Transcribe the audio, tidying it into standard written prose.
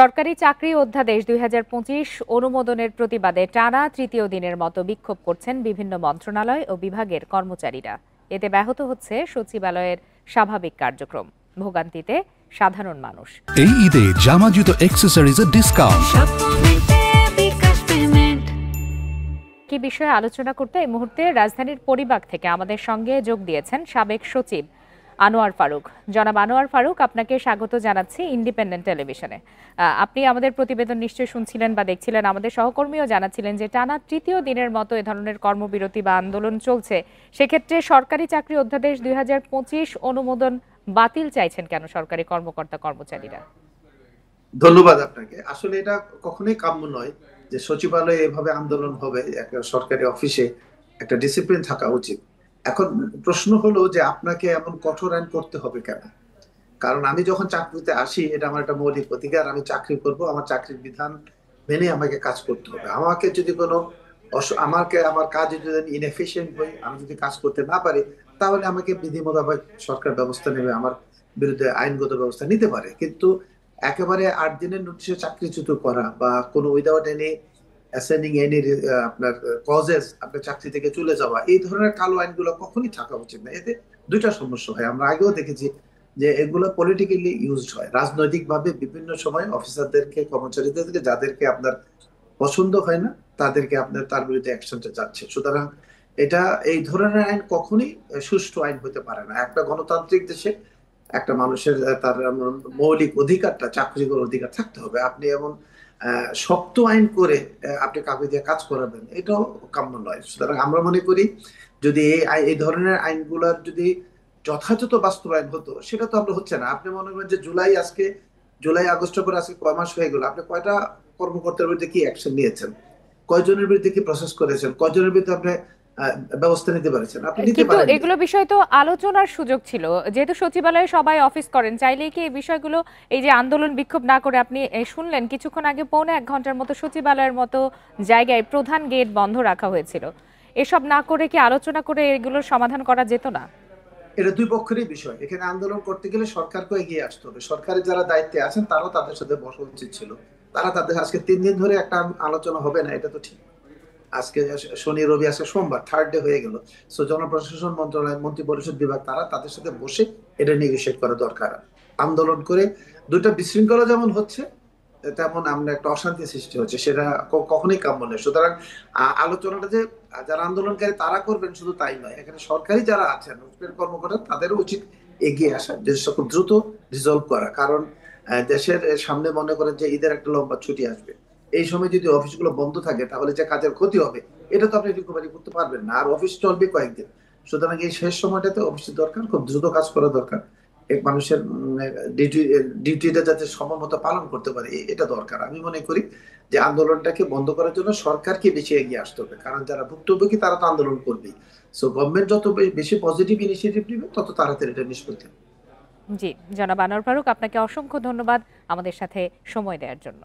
সরকারি চাকরি অধ্যাদেশ ২০২৫ অনুমোদনের প্রতিবাদে টানা তৃতীয় দিনের মতো বিক্ষোভ করছেন বিভিন্ন মন্ত্রণালয় ও বিভাগের কর্মচারীরা। এতে ব্যাহত হচ্ছে সচিবালয়ের স্বাভাবিক কার্যক্রম, ভোগান্তিতে সাধারণ মানুষ। এই ঈদে জামা জুতো অ্যাকসেসরিজের ডিসকাউন্ট। কি বিষয়ে আলোচনা করতে এই মুহূর্তে রাজধানীর পরিবাগ থেকে আমাদের সঙ্গে যোগ দিয়েছেন সাবেক সচিব আনোয়ার ফারুক। জনাব আনোয়ার ফারুক, আপনাকে স্বাগত জানাচ্ছি ইন্ডিপেন্ডেন্ট টেলিভিশনে। আপনি আমাদের প্রতিবেদন নিশ্চয়ই শুনছিলেন বা দেখছিলেন। আমাদের সহকর্মীও জানাচ্ছিলেন যে টানা তৃতীয় দিনের মতো এ ধরনের কর্মবিরতি বা আন্দোলন চলছে। সেক্ষেত্রে সরকারি চাকরি অধ্যাদেশ ২০২৫ অনুমোদন বাতিল চাইছেন কেন সরকারি কর্মকর্তা কর্মচারীরা? ধন্যবাদ আপনাকে। আসলে এটা কখনোই কাম্য নয় যে সচিবালয়ে এভাবে আন্দোলন হবে। একটা সরকারি অফিসে একটা ডিসিপ্লিন থাকা উচিত। এখন প্রশ্ন হলো যে আপনাকে এমন কঠোর আইন করতে হবে কেন? কারণ আমি যখন চাকরিতে আসি, এটা আমার একটা মৌলিক অধিকার। আমি চাকরি করব, আমার চাকরির বিধান মেনে আমাকে কাজ করতে হবে। আমাকে যদি কোনো আমার কাজে যদি আমি ইনএফিশিয়েন্ট হই, আমি যদি কাজ করতে না পারি, তাহলে আমাকে বিধি মোতাবেক সরকার ব্যবস্থা নেবে, আমার বিরুদ্ধে আইনগত ব্যবস্থা নিতে পারে। কিন্তু একেবারে ৮ দিনের নোটিশে চাকরিচ্যুত করা বা কোনো উইদাউট এনি অ্যাসাইনিং এনি আপনার কজেস আপনার চাকরি থেকে চলে যাওয়া, এই ধরনের কালো আইনগুলো কখনই থাকা উচিত না। এতে দুইটা সমস্যা হয়। আমরা আগেও দেখেছি যে এগুলো পলিটিক্যালি ইউজড হয় রাজনৈতিকভাবে। বিভিন্ন সময় অফিসারদেরকে, কর্মচারীদেরকে, যাদেরকে আপনার পছন্দ হয় না, তাদেরকে আপনার তার বিরুদ্ধে অ্যাকশনটা যাচ্ছে। সুতরাং এটা এই ধরনের আইন কখনোই সুষ্ঠু আইন হতে পারে না। একটা গণতান্ত্রিক দেশে একটা মানুষের তার মৌলিক অধিকারটা, চাকরি করার অধিকার থাকতে হবে। আপনি এমন শক্ত আইন করে আপনি কাউকে দিয়ে কাজ করাবেন, এটাও কাম্য নয়। সুতরাং আমরা মনে করি যদি এই ধরনের আইনগুলোর যদি যথাযথ বাস্তবায়ন হতো, সেটা তো আমরা হচ্ছে না। আপনি মনে করেন যে জুলাই আগস্টের পরে আজকে কয় মাস হয়ে গেল, আপনি কয়টা কর্মকর্তার বিরুদ্ধে কি অ্যাকশন নিয়েছেন? কয়জনের বিরুদ্ধে কি প্রসেস করেছেন? কয়জনের বিরুদ্ধে আপনি ব্যবস্থা নিতে পারছেন? আপনি নিতে পারেন। কিন্তু এগুলো বিষয় তো আলোচনার সুযোগ ছিল। যেহেতু সচিবালয়ে সবাই অফিস করেন, চাইলেই কি এই বিষয়গুলো, এই যে আন্দোলন বিক্ষোভ না করে আপনি শুনলেন কিছুক্ষণ আগে পৌনে ১ ঘন্টার মতো সচিবালয়ের মতো জায়গায় প্রধান গেট বন্ধ রাখা হয়েছিল। এসব না করে কি আলোচনা করে এগুলোর সমাধান করা যেত না? এটা দুই পক্ষেরই বিষয়। এখানে আন্দোলন করতে গেলে সরকারকে এগিয়ে আসতে হবে। সরকারের যারা দায়িত্বে আছেন তারাও তাদের সাথে বসা উচিত ছিল। তাদের আজকে ৩ দিন ধরে একটা আলোচনা হবে না, এটা তো ঠিক। আজকে শনি রবি, আজকে সোমবার, থার্ড ডে হয়ে গেল। সো জনপ্রশাসন মন্ত্রণালয়, মন্ত্রী পরিষদ বিভাগ, তাদের সাথে বসে এটা নেগোশিয়েট করা দরকার। আন্দোলন করে দুটো বিশৃঙ্খলা যেমন হচ্ছে, তেমন আমরা একটা অশান্তি সৃষ্টি হচ্ছে, সেটা কখনোই কাম্য নয়। সুতরাং আলোচনাটা যে যারা আন্দোলনকারী তারা করবেন শুধু তাই নয়, এখানে সরকারি যারা আছেন কর্মকর্তা, তাদেরও উচিত এগিয়ে আসা, যে সকল দ্রুত রিজলভ করা। কারণ দেশের সামনে মনে করেন যে ঈদের একটা লম্বা ছুটি আসবে। এই সময় যদি অফিসগুলো বন্ধ থাকে, তাহলে যে কাজের ক্ষতি হবে, এটা তো আপনি রিকভারি করতে পারবেন না। আর অফিস চলবে কয়েকদিন। সুতরাং এই শেষ সময়টাতে অফিসের দরকার, খুব দ্রুত কাজ করা দরকার। এক মানুষের ডিউটিটা যাতে সময় মতো পালন করতে পারে, এটা দরকার। আমি মনে করি যে আন্দোলনটাকে বন্ধ করার জন্য সরকারকে বেশি এগিয়ে আসতে হবে। কারণ যারা ভুক্তভোগী তারা তো আন্দোলন করবেই। সো গভর্নমেন্ট যত বেশি পজিটিভ ইনিশিয়েটিভ নেবে, তত তাড়াতাড়ি এটা নিষ্পত্তি হবে। জি, জনাব আনোয়ার ফারুক, আপনাকে অসংখ্য ধন্যবাদ আমাদের সাথে সময় দেওয়ার জন্য।